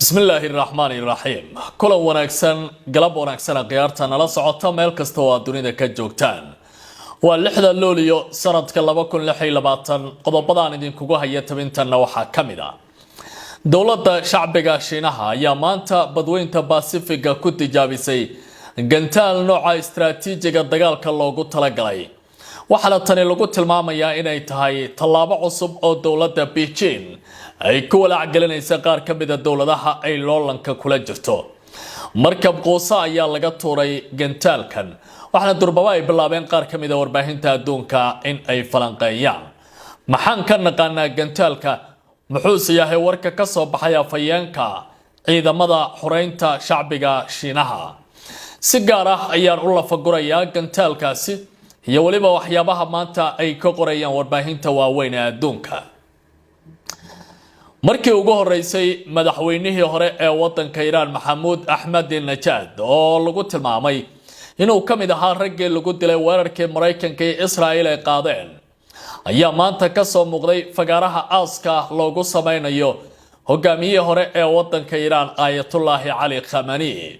بسم الله الرحمن الرحيم كل وناكسن قلب وناكسن قيارتنا نلا سعوتا ميل كستا waa dunida ka joogtaan waa 6 luulyo sanadka 2016 qodobadan idinkugu haya tabintana waxa kamida dawladda shacbiga Shiinaha ayaa maanta badweynta Pacific ku tijaabisay gantaal nooca istiraatiijiga dagaalka loogu talagalay waxaana tani lagu tilmaamayaa inay tahay tallaabo cusub oo dawladda Beijing ay ku walaac galinaysa qaar ka mid ah dawladaha ay loolanka kula jirto markab qoosa ayaa laga tuuray gantaalkan waxaana durbaba ay bilaabeen qaar ka mid ah warbaahinta adduunka in ay falanqeeyaan maxaan ka naqaanaa gantaalka muxuu yahay warka ka soo baxay afayeenka ciidamada xoreynta shacbiga Shiinaha si gaar ah ayaan u lafagurayaa gantaalkaasi iyo waliba waxyaabaha maanta ay ka qorayaan warbaahinta waaweyn ee adduunka markii ugu horeysay madaxweynihii hore ee wadanka Iran Mohamed Ahmadinejad oo lagu tilmaamay inuu kamid ahaa raggii lagu dilay weerarkii Mareykanka iyo Israa'iil ay qaadeen ayaa maanta ka soo muuqday fagaaraha aaska loogu sameynayo hogaamiyihii hore ee wadanka Iran Ayatollah Ali Khamenei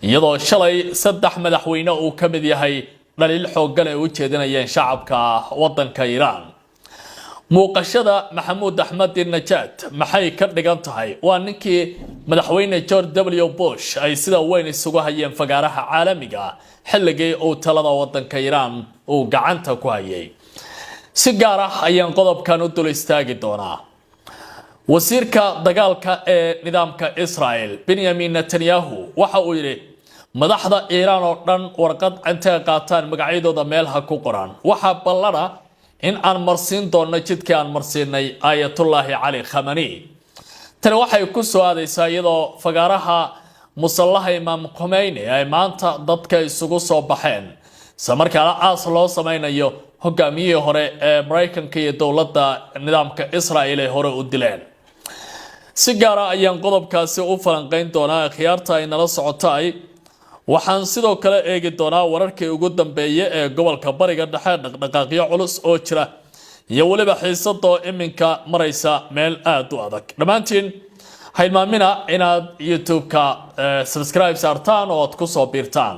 iyadoo shalay saddex madaxweyne uu kamid yahay dhaliil xooggan ay u jeedinayeen shacabka wadanka Iran muuqashada Mohamed Ahmadinejad maxay ka dhigan tahay waa ninkii madaxweyne George W Bush ay sida weyn isugu hayeen fagaaraha caalamiga xilligii uu talada wadanka Iran uu gacanta ku hayay si gaar ah ayaan qodobkan u dul istaagi doonaa wasiirka dagaalka ee nidaamka Israel Benjamin Netanyahu waxa uu yiri madaxda Iran oo dhan warqad intay qaataan magacyadooda meel ha ku qoran waxa ballana in aan marsiin doono jidkii aan marsiinay Ayatollah Ali Khamenei tan waxay ku soo aadaysaa iyadoo fagaaraha musallaha Imam Khomeini ay maanta dadka isugu soo baxeen samarkaana aas loo sameynayo hogaamiyihii hore ee Mareykanka iyo dawladda nidaamka Israa'iil ay hore u dileen si gaar ah ayaan qodobkaasi u falanqeyn doonaa khiyaarta ay nala socotay waxaan sidoo kale eegi doonaa wararkii ugu dambeeyay ee gobolka bariga dhexe dhaqdhaqaaqyo culus oo jira iyo waliba xiisado iminka maraysa meel aad u adag dhamaantiin haymaamina inaad YouTube-ka subscribe saartaan oo aad ku soo biirtaan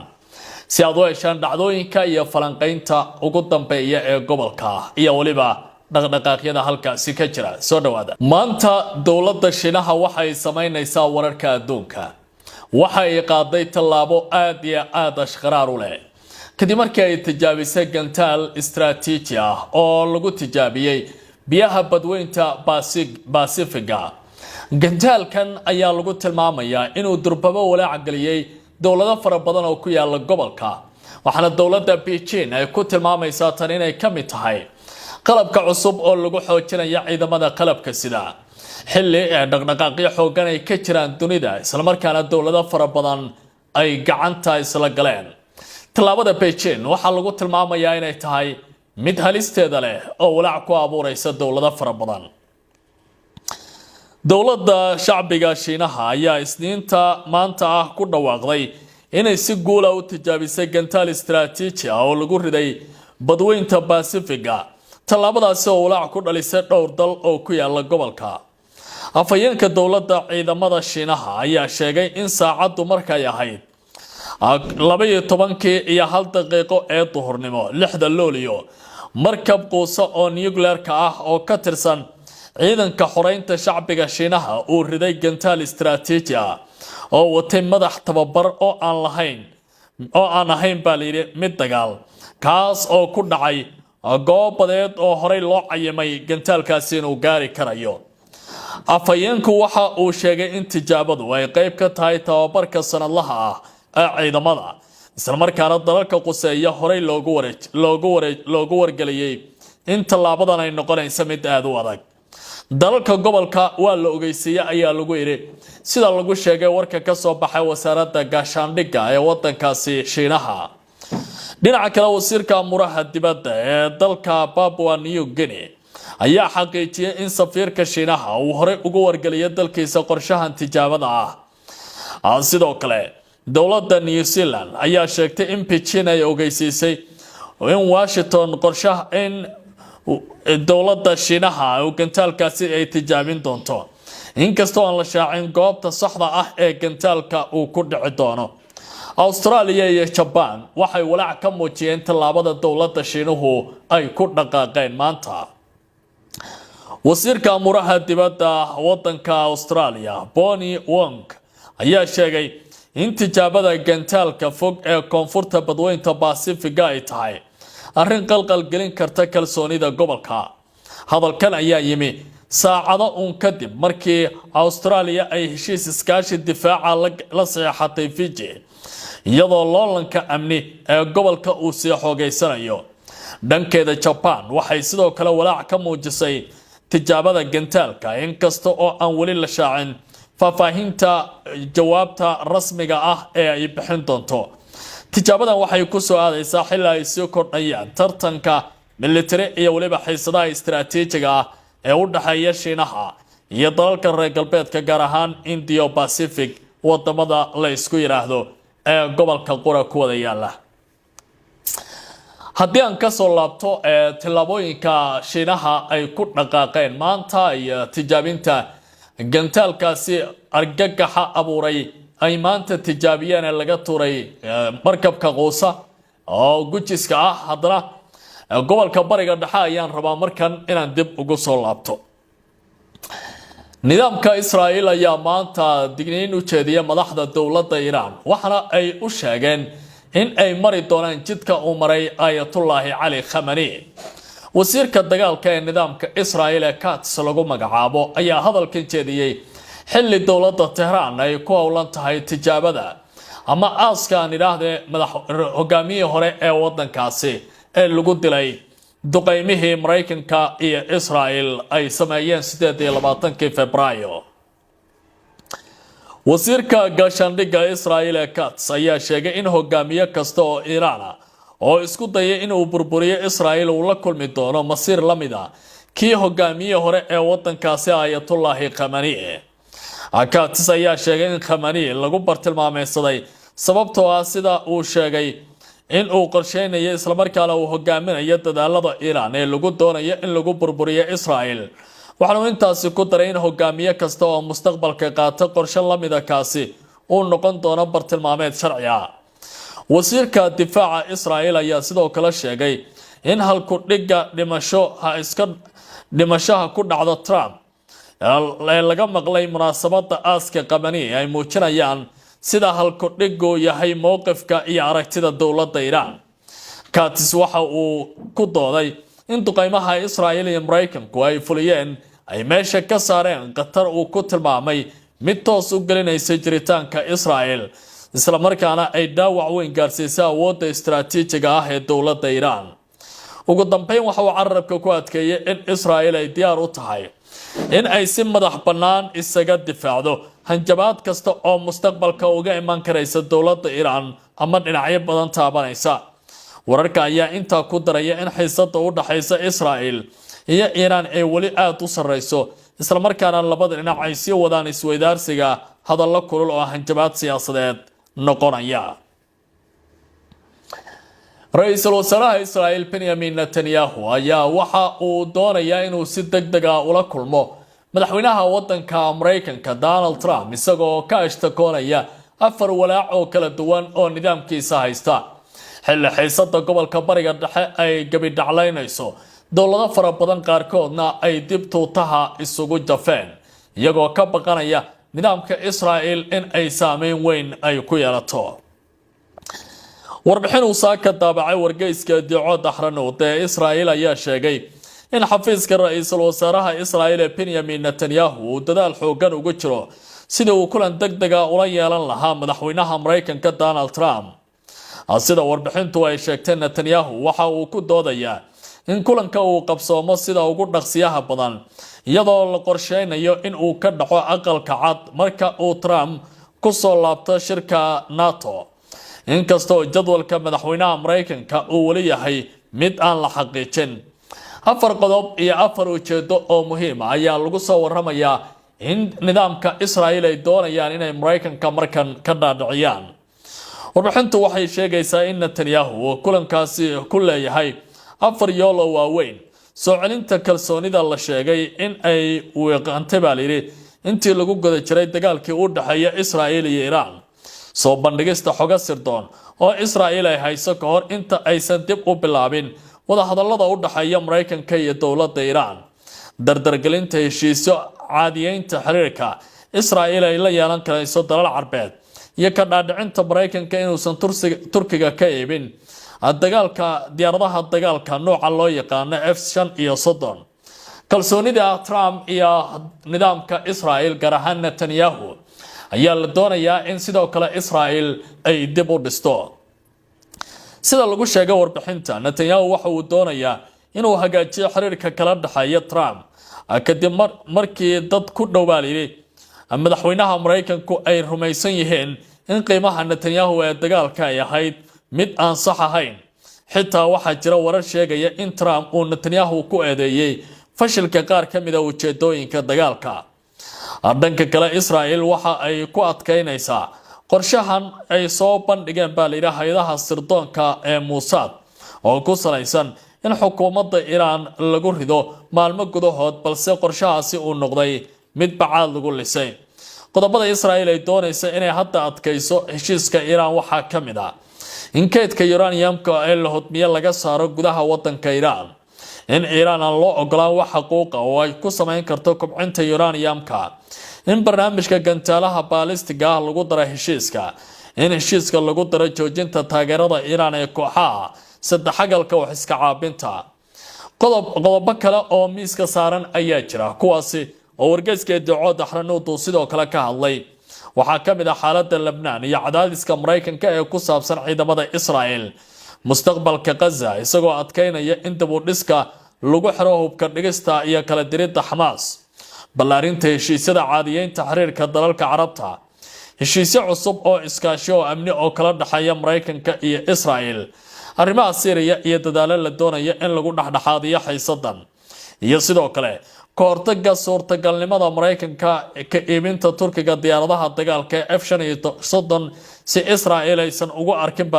si aad u heshaan dhacdooyinka iyo falanqeynta ugu dambeeya ee gobolka iyo waliba dhaqdhaqaaqyada halkaasi ka jira soo dhawaada maanta dawladda Shiinaha waxay sameynaysaa wararka adduunka waxay qaaday tallaabo aad iyo aad ashqaraar u leh kadib markii ay tijaabisay gantaal istiraatiiji ah oo lagu tijaabiyay biyaha badweynta Pacific gantaalkan ayaa lagu tilmaamayaa inuu durbaba walaac galiyay dawlado fara badan oo ku yaala gobolka waxaana dawladda Beijing ay ku tilmaamaysaa tan inay ka mid tahay qalabka cusub oo lagu xoojinayo ciidamada qalabka sida xilli ee dhaqdhaqaaqyo xooggan ay ka jiraan dunida isla markaana dawlado fara badan ay gacanta isla galeen tallaabada Beijing waxa lagu tilmaamayaa inay tahay mid halisteeda leh oo walaac ku abuuraysa dawlado fara badan dawladda shacbiga Shiinaha ayaa isniinta maanta ah ku dhawaaqday inay si guul ah u tijaabisay gantaal istiraatiiji ah oo lagu riday badweynta Pacific tallaabadaasi oo walaac ku dhalisay dhowr dal oo ku yaala gobolka afayeenka dawladda ciidamada Shiinaha ayaa sheegay in saacadu markay ahayd 12 iyo 1 daqiiqo ee duhurnimo 6 luulyo markab qoosa oo nuclear-ka ah oo ka tirsan ciidanka xoreynta shacbiga Shiinaha uu riday gantaal istiraatiiji ah oo watay madax tababar oo aan ahayn baaliyay mid dagaal kaas oo ku dhacay goobadeed oo horey loo cayimay gantaalkaasi inuu gaari karayo afayeenku waxa uu sheegay in tijaabadu ay qayb ka tahay tababarka sanadlaha ah ee ciidamada isla markaana dalalka quseeya horey loogu wargeliyay in tallaabadan ay noqonayso mid aad u adag dalalka gobolka waa la ogeysiiyay ayaa lagu yiri sida lagu sheegay warka ka soo baxay wasaaradda gaashaandhigga ee wadankaasi Shiinaha dhinaca kale wasiirka amuraha dibadda ee dalka Papua New Guinea ayaa xaqiijiyay in safiirka Shiinaha uu hore ugu wargeliyay dalkiisa qorshahan tijaabada ah sidoo kale dawladda New Zealand ayaa sheegtay in Beijing ay ogeysiisay in Washington qorshaha in dawladda Shiinaha uu gantaalkaasi ay tijaabin doonto inkastoo aan la shaacin goobta saxda ah ee gantaalka uu ku dhici doono. Australia iyo Japan waxay walaac ka muujiyeen tallaabada dowladda Shiinuhu ay ku dhaqaaqeen maanta. wasiirka amuraha dibadda waddanka Australia Bonnie Wong ayaa sheegay in tijaabada gantaalka fog ee koonfurta badweynta Pacific ay tahay arrin qalqal gelin karta kalsoonida gobolka. hadalkan ayaa yimi saacado uun kadib markii Australia ay heshiis iskaashi difaaca la saxeexatay Fiji, iyadoo loolanka amni ee gobolka uu sii xoogeysanayo. dhankeeda Japan waxay sidoo kale walaac ka muujisay tijaabada gantaalka, inkasta oo aan weli la shaacin faahfaahinta jawaabta rasmiga ah ee ay bixin doonto. tijaabadan waxay ku soo aadaysaa xilli ay sii kordhayaan tartanka military iyo waliba xiisadaha istiraatiijiga ah ee u dhaxeeya Shiinaha iyo dalalka reer galbeedka, gaar ahaan Indo-Pacific, wadamada la isku yiraahdo ee gobolka qura ku wada yaala. haddii aan ka soo laabto tillaabooyinka Shiinaha ay ku dhaqaaqeen maanta iyo tijaabinta gantaalkaasi argagaxa abuuray ay maanta tijaabiyeen ee laga tuuray markabka quusa oo gujiska ah, haddana gobolka bariga dhexe ayaan rabaa markan inaan dib ugu soo laabto. nidaamka Israa'iil ayaa maanta digniin u jeediyay madaxda dowladda Iran, waxaana ay u sheegeen in ay mari doonaan jidka uu maray Ayatollah Ali Khamenei. wasiirka dagaalka ee nidaamka Israa'iil ee Katz lagu magacaabo ayaa hadalkan jeediyay xilli dowladda Tehran ay ku howlan tahay tijaabada ama aaska aan idhaahdee hogaamiyihii hore ee waddankaasi ee lagu dilay duqeymihii Mareykanka iyo Israa'iil ay sameeyeen 28 Febraayo. wasiirka gaashaandhigga Israa'iil ee Katz ayaa sheegay in hogaamiye kasta oo Iran oo isku dayay inuu burburiyo Israa'iil uu la kulmi doono masiir la mid ah kii hogaamiyihii hore ee waddankaasi Ayatollah Khamenei. Katz ayaa sheegay in Khamenei lagu bartilmaameedsaday sababtoo ah sida uu sheegay in uu qorsheynayo isla markaana uu hogaaminayo dadaalada Iran ee lagu doonayo in lagu burburiyo Israa'iil. waxaanu intaasi ku daray in hogaamiye kasta oo mustaqbalka qaata qorshe la mid ah kaasi uu noqon doono bartilmaameed sharci ah. wasiirka difaaca Israa'iil ayaa sidoo kale sheegay in halku dhiga dhimashaha ku dhacdo Trump ee laga maqlay munaasabada aaska Khamenei ay muujinayaan sida halku dhigu yahay mowqifka iyo aragtida dowladda Iran. Katz waxa uu ku dooday in duqeymaha Israa'iil iyo Mareykanku ay fuliyeen ay meesha ka saareen qatar uu ku tilmaamay mid toos u gelinaysa jiritaanka Israa'iil, isla markaana ay dhaawac weyn gaarsiisay awoodda istiraatiijiga ah ee dowladda Iran. ugu dambeyn waxa uu carabka ku adkeeyay in Israa'iil ay diyaar u tahay in ay si madax bannaan isaga difaacdo hanjabaad kasta oo mustaqbalka uga iman karaysa dowladda Iran ama dhinacyo badan taabanaysa. wararka ayaa intaa ku daraya in xiisada u dhaxaysa Israa'iil iyo Iran ay wali aad u sareyso, isla markaana labada dhinac ay sii wadaan isweydaarsiga hadallo kulul oo hanjabaad siyaasadeed noqonaya. ra'iisul wasaaraha Israa'iil Benjamin Netanyahu ayaa waxa uu doonayaa inuu si degdeg ah ula kulmo madaxweynaha waddanka Mareykanka Donald Trump, isagoo ka ashtakoonaya 4 walaac oo kala duwan oo nidaamkiisa haysta. xilli xiisada gobolka bariga dhexe ay gabi dhaclaynayso, dowlado fara badan qaarkoodna ay dib tuutaha isugu jafeen, iyagoo ka baqanaya nidaamka Israa'iil in ay saameyn weyn ay ku yeelato. warbixin uu saaka daabacay wargeyska Diicood Axranood ee Israa'iil ayaa sheegay in xafiiska ra'iisul wasaaraha Israa'iil Benjamin Netanyahu uu dadaal xoogan ugu jiro sidii uu kulan degdeg ah ula yeelan lahaa madaxweynaha Mareykanka Donald Trump. sida warbixintu ay sheegtay, Netanyahu waxa uu ku doodayaa in kulanka uu qabsoomo sida ugu dhaqsiyaha badan, iyadoo la qorsheynayo in uu ka dhaco aqalka cad marka uu Trump ku soo laabto shirka NATO. inkastoo jadwalka madaxweynaha Mareykanka uu wali yahay mid aan la xaqiijin. 4 qodob iyo 4 ujeedo oo muhiim ah ayaa lagu soo waramayaa in nidaamka Israa'iil ay doonayaan inay Mareykanka markan ka dhaadhiciyaan. warbixintu waxay sheegaysaa in Netanyahu uu kulankaasi ku leeyahay 4 yool oo waaweyn: soo celinta kalsoonida la sheegay in ay weeqantay baa layidhi intii lagu guda jiray dagaalkii u dhaxeeya Israa'iil iyo Iran. soo bandhigista xoga sirdoon oo Israa'iil ay hayso ka hor inta aysan dib u bilaabin wadahadallada u dhaxeeya Mareykanka iyo dowladda Iran. dardargelinta heshiisyo caadiyeynta xiriirka Israa'iil ay la yeelan karayso dalal Carbeed iyo ka dhaadhicinta Mareykanka inuusan Turkiga ka iibin dagaalka diyaaradaha dagaalka nooca loo yaqaan F-35. kalsoonida Trump iyo nidaamka Israa'iil gaar ahaan Netanyahu ayaa la doonayaa in sidoo kale Israa'iil ay dib u dhisto. sida lagu sheegay warbixinta, Netanyahu waxa uu doonayaa inuu hagaajiyo xiriirka kala dhaxeeya Trump kadib markii dad ku dhowaaliyay madaxweynaha Mareykanku ay rumaysan yihiin in qiimaha Netanyahu ee dagaalka ay ahayd mid aan sax ahayn. xitaa waxaa jira warar sheegaya in Trump uu Netanyahu ku eedeeyay fashilka qaar ka mid ah ujeedooyinka dagaalka. dhanka kale, Israa'iil waxa ay ku adkeynaysaa qorshahan ay soo bandhigeen hay'adaha sirdoonka ee Mossad oo ku salaysan in xukuumadda Iran lagu rido maalmo gudahood, balse qorshahaasi uu noqday mid bacaad lagu lisay. qodobada Israa'iil ay doonayso inay hadda adkayso heshiiska Iran waxaa ka mid ah in kaydka uraniumka ee la hodmiye laga saaro gudaha wadanka Iran, in Iran aan loo ogolaan wax xuquuq ah oo ay ku sameyn karto kobcinta uraniumka, in barnaamijka gantaalaha baalistiga lagu daro heshiiska, in heshiiska lagu daro joojinta taageerada Iran ee kooxaha saddexagalka wax iska caabinta. qodobo kale oo miiska saaran ayaa jira, kuwaasi oo wargeyska Daacad Ahranuud sidoo kale ka hadlay. waxaa ka mid ah xaaladda Lebanon iyo cadaadiska Mareykanka ee ku saabsan ciidamada Israa'iil, mustaqbalka Gaza, isagoo adkeynaya in dib u dhiska lagu xiro hubka dhigista iyo kala diridda Xamaas, ballaarinta heshiisyada caadiyeynta xiriirka dalalka Carabta, heshiisyo cusub oo iskaashi oo amni oo kala dhaxeeya Mareykanka iyo Israa'iil, arrimaha Syria iyo dadaalo la doonayo in lagu dhexdhexaadiyo xiisadan, iyo sidoo kale ka hortagga suurtagalnimada Mareykanka ka iibinta Turkiga diyaaradaha dagaalka F-35 si Israa'iil aysan ugu arkin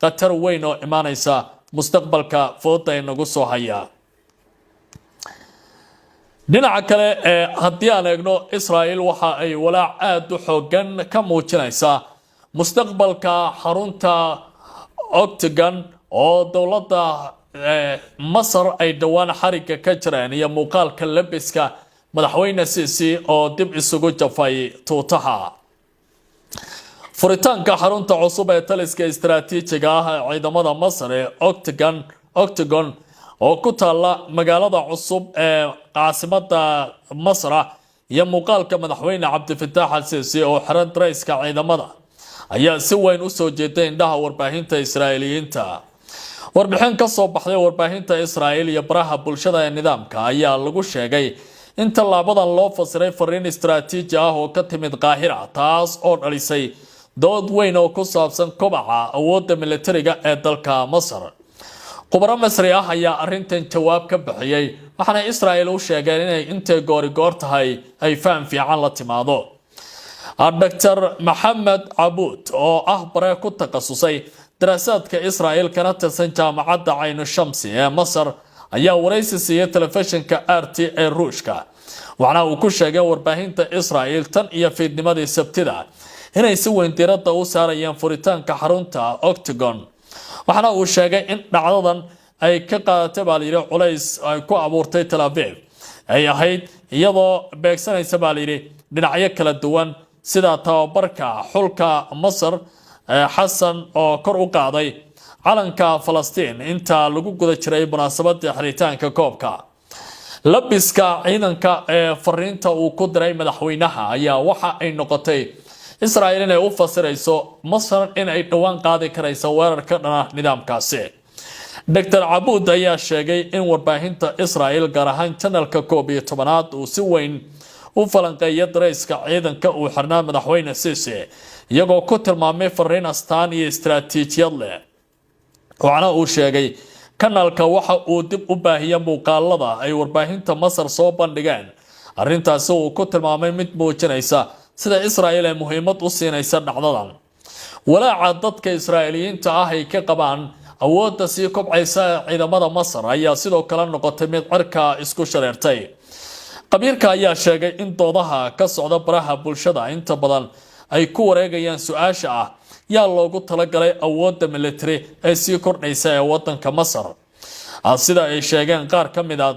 qatar weyn oo imaanaysa mustaqbalka fooda ee nagu soo haya. dhinaca kale, haddii aan eegno, Israa'iil waxa ay walaac aad u xoogan ka muujinaysaa mustaqbalka xarunta Octagon oo dowladda Masar ay dhawaan xariga ka jireen iyo muuqaalka labiska madaxweyne Sisi oo dib isugu jafay tuutaha. furitaanka xarunta cusub ee taliska istiraatiijiga ah ee ciidamada Masar ee Octagon oo ku taala magaalada cusub ee caasimadda Masar iyo muuqaalka madaxweyne Cabdifitaax al-Sisi oo xiran raiiska ciidamada ayaa si weyn u soo jeeday indhaha warbaahinta Israa'iiliyiinta. warbixin ka soo baxday warbaahinta Israa'iil iyo baraha bulshada ee nidaamka ayaa lagu sheegay in tallaabadan loo fasiray fariin istiraatiiji ah oo ka timid Qaahira, taas oo dhalisay dood weyn oo ku saabsan kobaca awoodda militariga ee dalka Masar. khubaro Masri ah ayaa arrintan jawaab ka bixiyay, waxaana Israa'iil u sheegeen inay intee goor tahay ay faham fiican la timaado. Dr. Mohammed Aboud oo ah bare ku takhasusay daraasaadka Israa'iil kana tirsan jaamacadda Ayn Shamsi ee Masar ayaa wareysi siiyay telefishinka RT ee Ruushka, waxaana uu ku sheegay warbaahinta Israa'iil tan iyo fiidnimadii Sabtida inay si weyn diiradda u saarayeen furitaanka xarunta Octagon. waxaana uu sheegay in dhacdadan ay ka qaadatay culays ay ku abuurtay Tel Aviv ay ahayd iyadoo beegsanaysa dhinacyo kala duwan sida tababarka xulka Masar Xasan oo kor u qaaday calanka Falastiin inta lagu guda jiray munaasabadda xiritaanka koobka. labiska ciidanka ee fariinta uu ku diray madaxweynaha ayaa waxa ay noqotay Israa'iil inay u fasirayso Masar in ay dhawaan qaadi karayso weerar ka dhana nidaamkaasi. Dr. Aboud ayaa sheegay in warbaahinta Israa'iil gaar ahaan channelka 11aad uu si weyn u falanqeeyay dareyska ciidanka uu xirnaa madaxweyne Sisi, iyagoo ku tilmaamay fariin astaan iyo istiraatiijiyad leh. waxaana uu sheegay kanaalka waxa uu dib u baahiyay muuqaalada ay warbaahinta Masar soo bandhigeen, arrintaasi uu ku tilmaamay mid muujinaysa sida Israa'iil ay muhiimad u siinaysa dhacdadan. walaaca dadka Israa'iiliyiinta ah ay ka qabaan awoodda sii kobcaysa ciidamada Masar ayaa sidoo kale noqotay mid cirka isku shareertay. qabiirka ayaa sheegay in doodaha ka socda baraha bulshada inta badan ay ku wareegayaan su'aasha ah yaa loogu talagalay awoodda military ee sii kordhaysa ee wadanka Masar. sida ay sheegeen qaar ka mid ah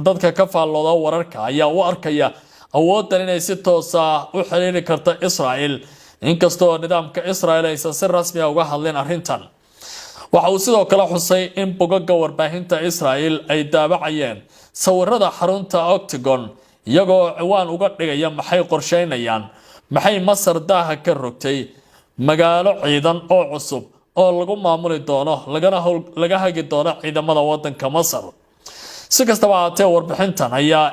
dadka ka faallooda wararka ayaa u arkaya awooddan inay si toos ah u xiriiri karto Israel, inkastoo nidaamka Israel aysan si rasmi ah uga hadlin arrintan. waxa uu sidoo kale xusay in bogagga warbaahinta Israel ay daabacayeen sawirada xarunta Octagon iyagoo ciwaan uga dhigaya maxay qorsheynayaan, maxay Masar daaha ka rogtay magaalo ciidan oo cusub oo lagu maamuli doono laga hagi doono ciidamada wadanka Masar. si kastaba ahaatee warbixintan ayaa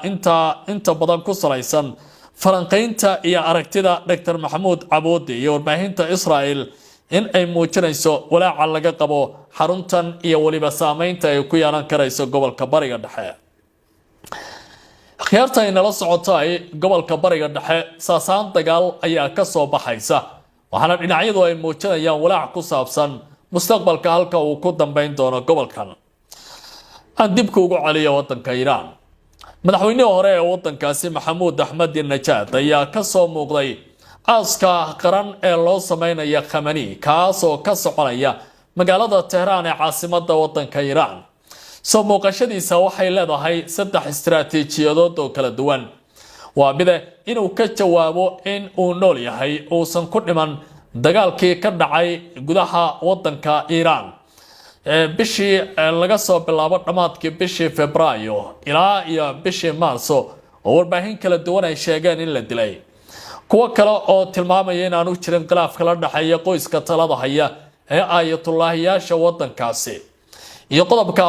inta badan ku salaysan falanqaynta iyo aragtida Dr. Maxamuud Cabuudi iyo warbaahinta Israel in ay muujinayso walaaca laga qabo xaruntan iyo waliba saameynta ay ku yeelan karayso gobolka Bariga Dhexe. khiyaarta ay nala socotay gobolka Bariga Dhexe saasaan dagaal ayaa ka soo baxaysa, waxaana dhinacyadu ay muujinayaan walaac ku saabsan mustaqbalka halka uu ku dambeyn doono gobolkan. aan dib ugu celiyo wadanka Iran. madaxweynihii hore ee wadankaasi Maxamuud Ahmadinejad ayaa ka soo muuqday aaska qaran ee loo sameeyo Khamenei, kaas oo ka soconaya magaalada Tehran ee caasimadda wadanka Iran. soo muuqashadiisa waxay leedahay saddex istiraatiijiyadood oo kala duwan. waa mid inuu ka jawaabo in uu nool yahay uusan ku dhiman dagaalkii ka dhacay gudaha wadanka Iran bishii laga soo bilaabo dhamaadkii bishii Febraayo ilaa iyo bishii Maarso, oo warbaahin kala duwan ay sheegeen in la dilay. kuwa kale oo tilmaamaya in aanu jirin khilaaf kala dhaxeeya qoyska talada haya ee ayatullaahiyaasha wadankaasi. iyo qodobka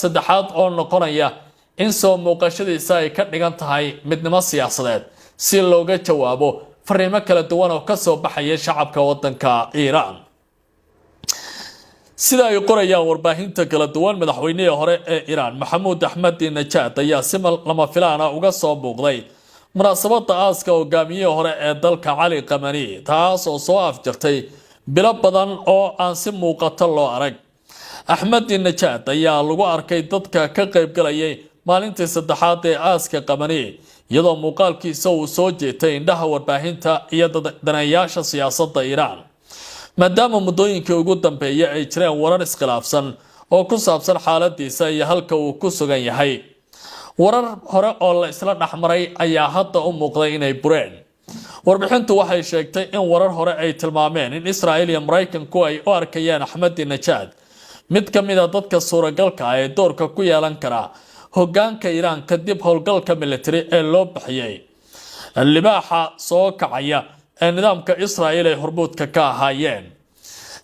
saddexaad oo noqonaya in soo muuqashadiisa ay ka dhigan tahay midnimo siyaasadeed si looga jawaabo fariimo kala duwan oo ka soo baxaya shacabka wadanka Iran. sida ay qorayaan warbaahinta kala duwan, madaxweynihii hore ee Iran Maxamuud Ahmadinejad ayaa si lama filaan ah uga soo muuqday munaasabada aaska hogaamiyihii hore ee dalka Cali Khamenei, taas oo soo afjartay bilo badan oo aan si muuqato loo arag. Ahmadinejad ayaa lagu arkay dadka ka qaybgalayay maalintii saddexaad ee aaska Khamenei, iyadoo muuqaalkiisa uu soo jeetay indhaha warbaahinta iyo daneeyaasha siyaasadda Iran. maadaama muddooyinkii ugu dambeeyay ay jireen warar iskhilaafsan oo ku saabsan xaaladiisa iyo halka uu ku sugan yahay. warar hore oo la isla dhaxmaray ayaa hadda u muuqday inay bureen. warbixintu waxay sheegtay in warar hore ay tilmaameen in Israel iyo Mareykanku ay u arkayaan Ahmadinejad mid ka mid ah dadka suuragalka ah ee doorka ku yeelan kara hoggaanka Iran kadib howlgalka military ee loo bixiyay libaaxa soo kacaya ee nidaamka Israel ay hormuudka ka ahaayeen.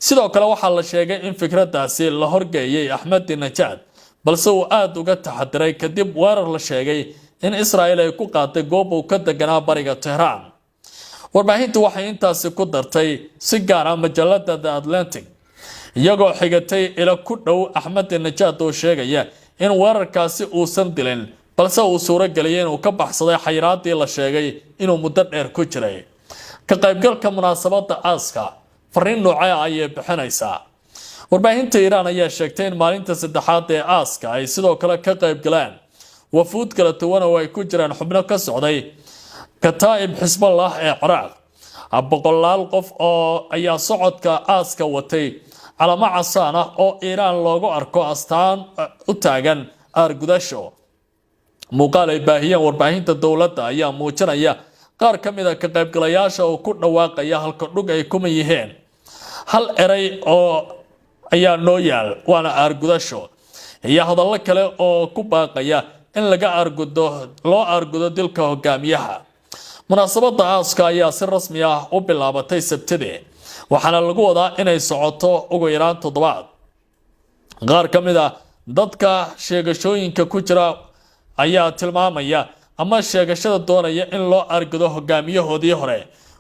sidoo kale waxaa la sheegay in fikradaasi la horgeeyay Ahmadinejad, balse uu aad uga taxadiray kadib weerar la sheegay in Israel ay ku qaaday goob uu ka deganaa bariga Tehran. warbaahintu waxay intaasi ku dartay si gaar ah majalada The Atlantic, iyagoo xigatay ila ku dhow Ahmadinejad oo sheegaya in weerarkaasi uusan dilin, balse uu suuro geliyay inuu ka baxsaday xayiraadii la sheegay inuu muddo dheer ku jiray. ka qaybgalka munaasabada aaska fariin noocee ayay bixinaysaa? warbaahinta Iran ayaa sheegtay in maalinta saddexaad ee aaska ay sidoo kale ka qaybgaleen wafuud kala duwan oo ay ku jiraan xubno ka socday Kataib Hezbollah ee Ciraaq. boqolaal qof oo ayaa socodka aaska watay calamo casaan ah oo Iran loogu arko astaan u taagan aargudasho. muuqaal ay baahiyeen warbaahinta dowladda ayaa muujinaya qaar ka mid ah ka qaybgalayaasha oo ku dhawaaqaya halka dhug ay kuma yihiin hal eray oo ayaa noo yaal, waana aargudasho, iyo hadallo kale oo ku baaqaya in loo aargudo dilka hogaamiyaha. munaasabada aaska ayaa si rasmi ah u bilaabatay Sabtidii, waxaana lagu wadaa inay socoto ugu yaraan 7. qaar ka mid ah dadka sheegashooyinka ku jira ayaa tilmaamaya ama sheegashada doonaya in loo aargudo hogaamiyahoodii hore.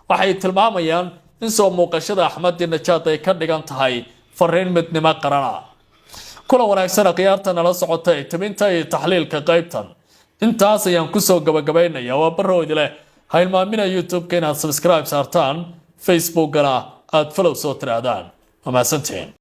waxay tilmaamayaan in soo muuqashada Ahmadinejad ay ka dhigan tahay fariin midnimo qaran ah. kula wanaagsan khiyaarta nala socota tabinta iyo taxliilka qaybtan. intaas ayaan ku soo gabagabaynayaa. waa barroodi leh ha ilmaamina YouTube-ka inaad subscribe saartaan, Facebook-gana aad follow soo tiraadaan. waa mahadsantiin.